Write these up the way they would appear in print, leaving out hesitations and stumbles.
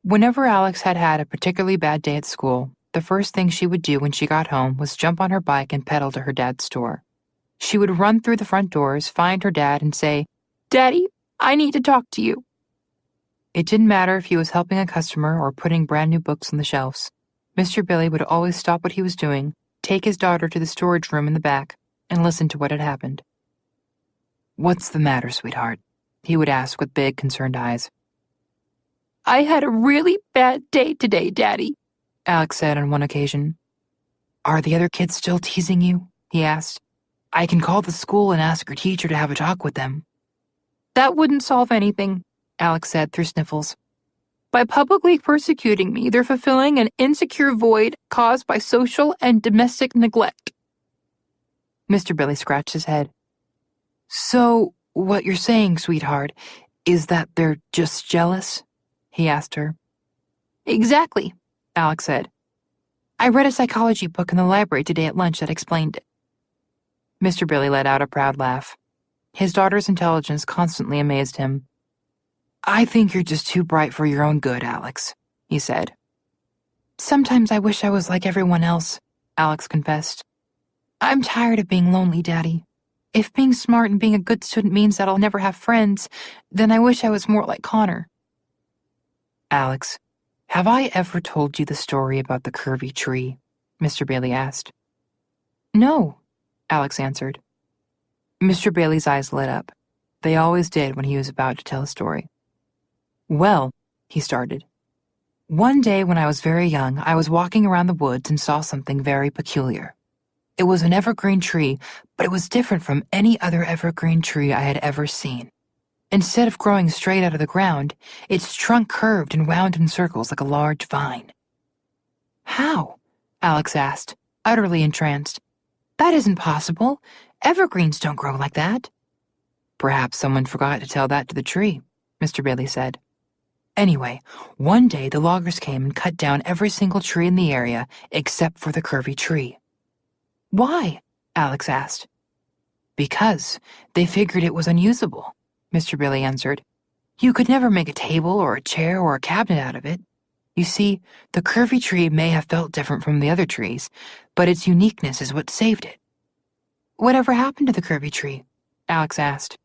Whenever Alex had had a particularly bad day at school, the first thing she would do when she got home was jump on her bike and pedal to her dad's store. She would run through the front doors, find her dad, and say, "Daddy, I need to talk to you." It didn't matter if he was helping a customer or putting brand new books on the shelves. Mr. Billy would always stop what he was doing, take his daughter to the storage room in the back, and listen to what had happened. "What's the matter, sweetheart?" he would ask with big, concerned eyes. "I had a really bad day today, Daddy," Alex said on one occasion. "Are the other kids still teasing you?" he asked. "I can call the school and ask your teacher to have a talk with them." "That wouldn't solve anything," Alex said through sniffles. "By publicly persecuting me, they're fulfilling an insecure void caused by social and domestic neglect." Mr. Billy scratched his head. "So, what you're saying, sweetheart, is that they're just jealous?" he asked her. "Exactly," Alex said. "I read a psychology book in the library today at lunch that explained it." Mr. Billy let out a proud laugh. His daughter's intelligence constantly amazed him. "I think you're just too bright for your own good, Alex," he said. "Sometimes I wish I was like everyone else," Alex confessed. "I'm tired of being lonely, Daddy. If being smart and being a good student means that I'll never have friends, then I wish I was more like Connor." "Alex, have I ever told you the story about the Curvy Tree?" Mr. Bailey asked. "No," Alex answered. Mr. Bailey's eyes lit up. They always did when he was about to tell a story. "Well," he started, "one day when I was very young, I was walking around the woods and saw something very peculiar. It was an evergreen tree, but it was different from any other evergreen tree I had ever seen. Instead of growing straight out of the ground, its trunk curved and wound in circles like a large vine." "How?" Alex asked, utterly entranced. "That isn't possible. Evergreens don't grow like that." "Perhaps someone forgot to tell that to the tree," Mr. Bailey said. "Anyway, one day the loggers came and cut down every single tree in the area except for the Curvy Tree." "Why?" Alex asked. "Because they figured it was unusable," Mr. Bailey answered. "You could never make a table or a chair or a cabinet out of it. You see, the Curvy Tree may have felt different from the other trees, but its uniqueness is what saved it." "Whatever happened to the Curvy Tree?" Alex asked.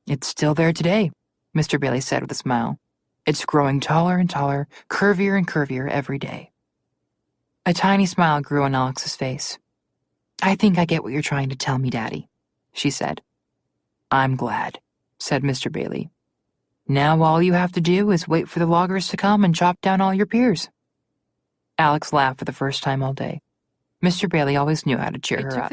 "It's still there today," Mr. Bailey said with a smile. "It's growing taller and taller, curvier and curvier every day." A tiny smile grew on Alex's face. "I think I get what you're trying to tell me, Daddy," she said. "I'm glad," said Mr. Bailey. "Now all you have to do is wait for the loggers to come and chop down all your peers." Alex laughed for the first time all day. Mr. Bailey always knew how to cheer her up.